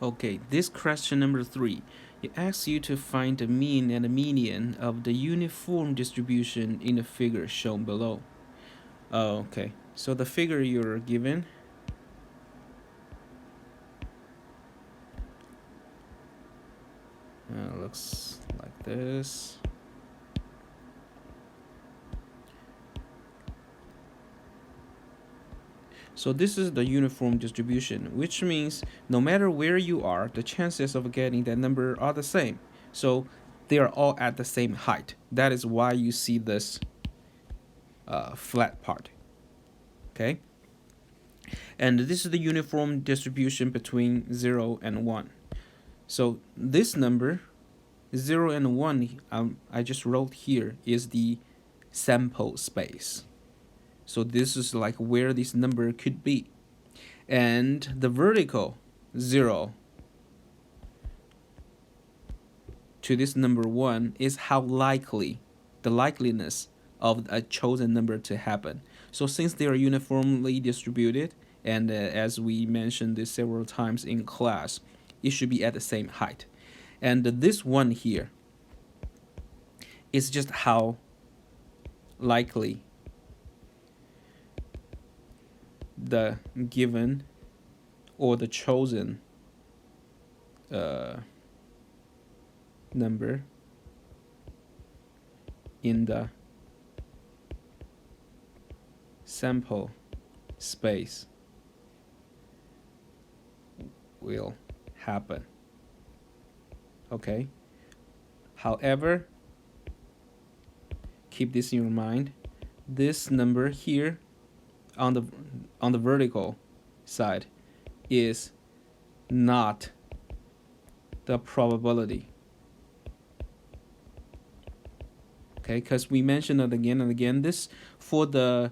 Okay, this question number 3. It asks you to find the mean and the median of the uniform distribution in the figure shown below. Okay, so the figure you're given looks like this. So this is the uniform distribution, which means no matter where you are, the chances of getting that number are the same. So they are all at the same height. That is why you see this flat part. Okay? And this is the uniform distribution between 0 and 1. So this number, 0 and 1, I just wrote here, is the sample space. So this is like where this number could be. And the vertical 0 to this number 1 is how likely, the likeliness of a chosen number to happen. So since they are uniformly distributed, and as we mentioned this several times in class, it should be at the same height. And this one here is just how likely the given or the chosen number in the sample space will happen. Okay? However, keep this in your mind. This number here on the vertical side is not the probability. Okay, because we mentioned it again and again. This for the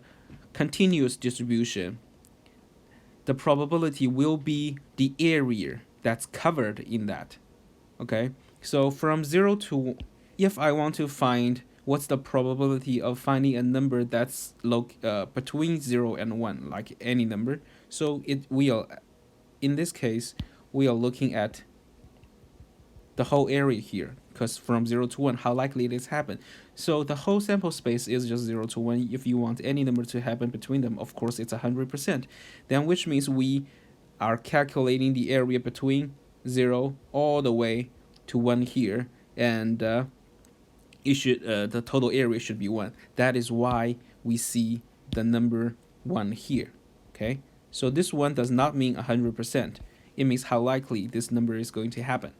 continuous distribution, the probability will be the area that's covered in that. Okay, so from 0 to, if I want to find what's the probability of finding a number that's between 0 and 1, like any number, so in this case we are looking at the whole area here, because from 0 to 1, how likely it is happen. So the whole sample space is just 0 to 1. If you want any number to happen between them, of course it's 100%. Then which means we are calculating the area between 0 all the way to 1 here, and the total area should be 1. That is why we see the number 1 here. Okay, so this one does not mean 100%. It means how likely this number is going to happen.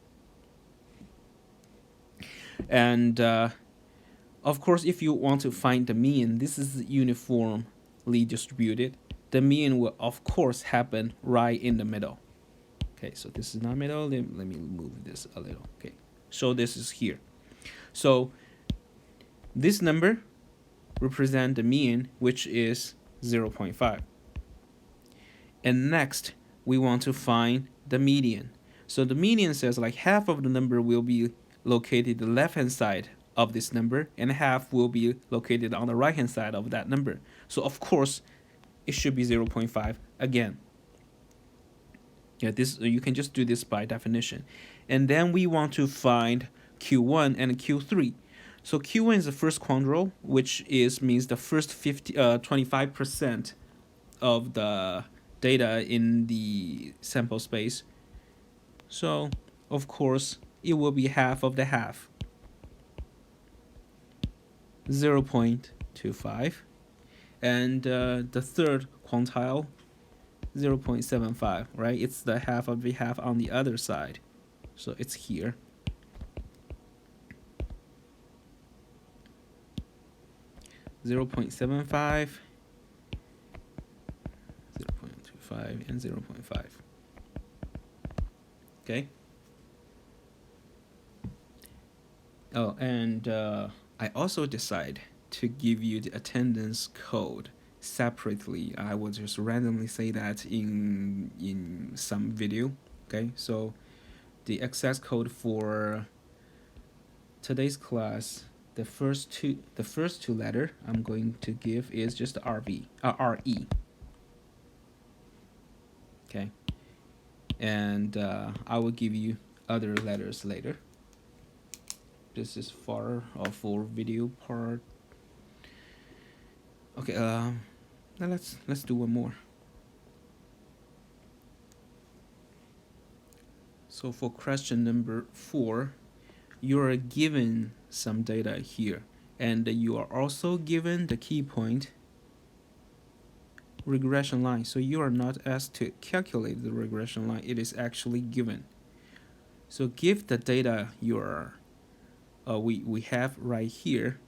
And of course, if you want to find the mean, this is uniformly distributed. The mean will of course happen right in the middle. Okay, so this is not middle. Let me move this a little. Okay, so this is here. So this number represents the mean, which is 0.5. And next, we want to find the median. So the median says like half of the number will be located the left hand side of this number, and half will be located on the right hand side of that number. So of course, it should be 0.5 again. Yeah, this you can just do this by definition. And then we want to find Q1 and Q3. So Q1 is the first quadrille, which means the first 25% of the data in the sample space. So of course it will be half of the half, 0.25. And the third quantile, 0.75, right? It's the half of the half on the other side. So it's here. Zero 0.75, 0.25, and 0.5. Okay. Oh, and I also decide to give you the attendance code separately. I will just randomly say that in some video. Okay, so the access code for today's class, the first two letter I'm going to give is just RE. Okay. and I will give you other letters later. This is for video part. Okay, now let's do one more. So for question number 4, you are given some data here, and you are also given the key point regression line. So you are not asked to calculate the regression line, it is actually given. So give the data we have right here,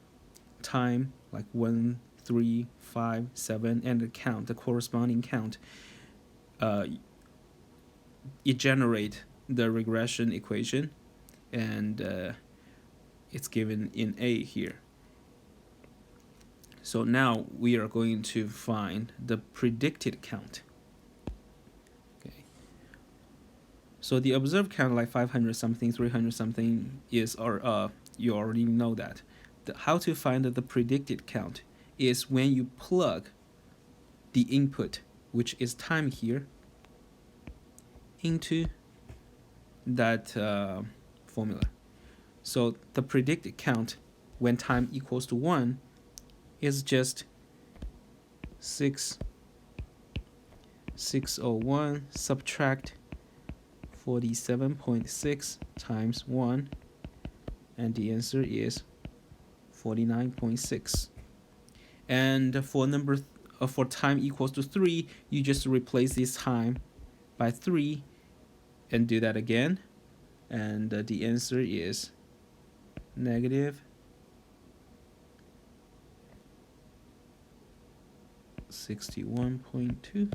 time like 1, 3, 5, 7, and the count, the corresponding count. It generate the regression equation, and it's given in A here. So now we are going to find the predicted count. Okay. So the observed count, like 500 something, 300 something, is, or you already know that. How to find the predicted count is when you plug the input, which is time here, into that formula. So the predicted count when time equals to 1 is just 601 subtract 47.6 times 1, and the answer is 49.6. And for time equals to 3, you just replace this time by 3 and do that again, and the answer is negative 61.2.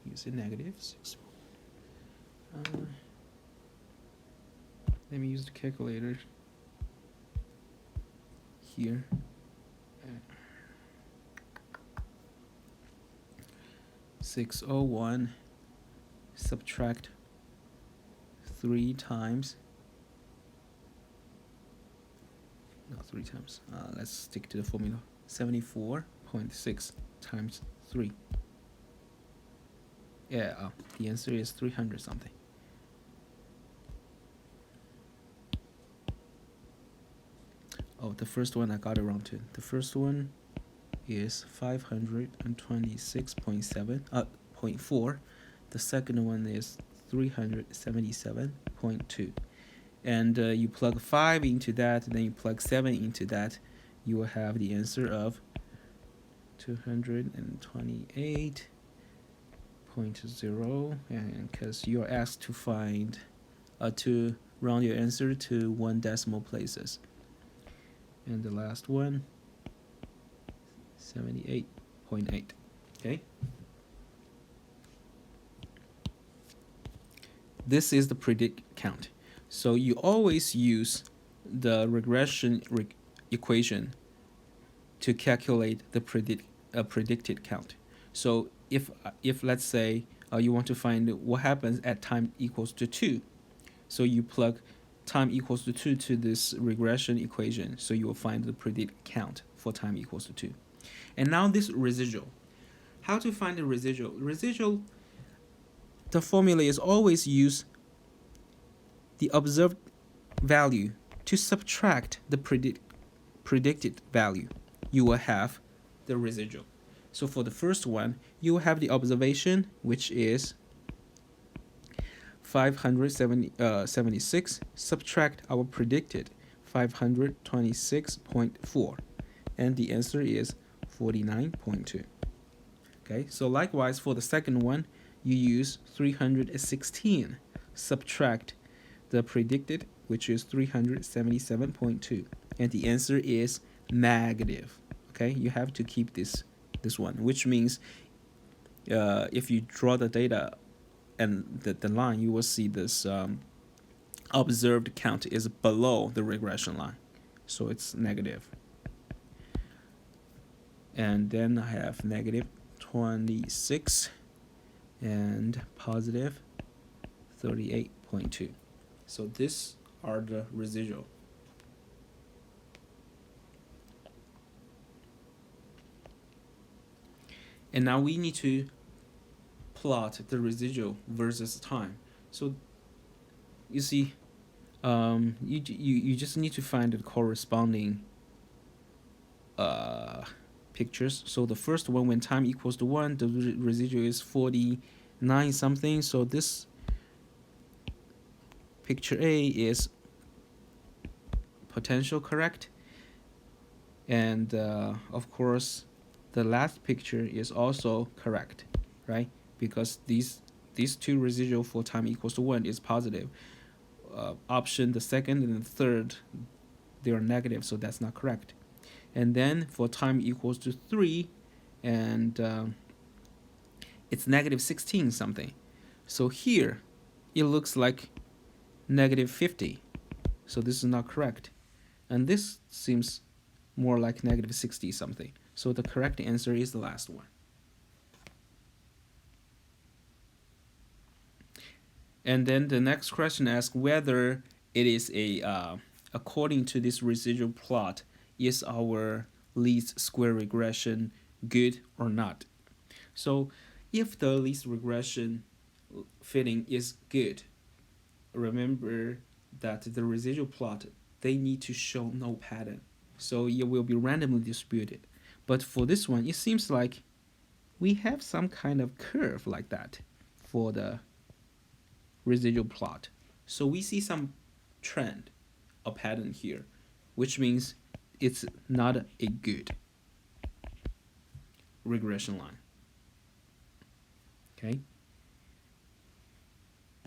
Use a negative 6. Let me use the calculator here. 601 subtract 3 times. No, 3 times. Let's stick to the formula. 74.6 times 3. Yeah, the answer is 300 something. Oh, the first one I got it wrong too. The first one is 526.7.4. The second one is 377.2. And you plug 5 into that, then you plug 7 into that, you will have the answer of 228.0, and because you're asked to find to round your answer to 1 decimal places. And the last one, 78.8. Okay, this is the predict count. So you always use the regression equation to calculate the predicted count. So if let's say you want to find what happens at time equals to 2, so you plug time equals to 2 to this regression equation, so you will find the predict count for time equals to 2. And now this residual. How to find the residual? Residual, the formula is always use the observed value to subtract the predicted value. You will have the residual. So for the first one, you will have the observation, which is 576, subtract our predicted 526.4, and the answer is 49.2. Okay, so likewise for the second one, you use 316, subtract the predicted, which is 377.2, and the answer is negative. Okay, you have to keep this one, which means if you draw the data and the line, you will see this observed count is below the regression line, so it's negative. And then I have negative 26 and positive 38.2. So these are the residual. And now we need to plot the residual versus time. So you see, you just need to find the corresponding pictures. So the first one, when time equals to 1, the residual is 49 something. So this picture A is potential correct. And of course, the last picture is also correct, right? Because these two residual for time equals to 1 is positive. Option, the second and the third, they are negative, so that's not correct. And then for time equals to 3, and it's negative 16 something. So here, it looks like negative 50. So this is not correct. And this seems more like negative 60 something. So the correct answer is the last one. And then the next question asks whether it is according to this residual plot, is our least square regression good or not? So if the least regression fitting is good, remember that the residual plot, they need to show no pattern. So it will be randomly distributed. But for this one, it seems like we have some kind of curve like that for the residual plot. So we see some trend, a pattern here, which means it's not a good regression line. Okay?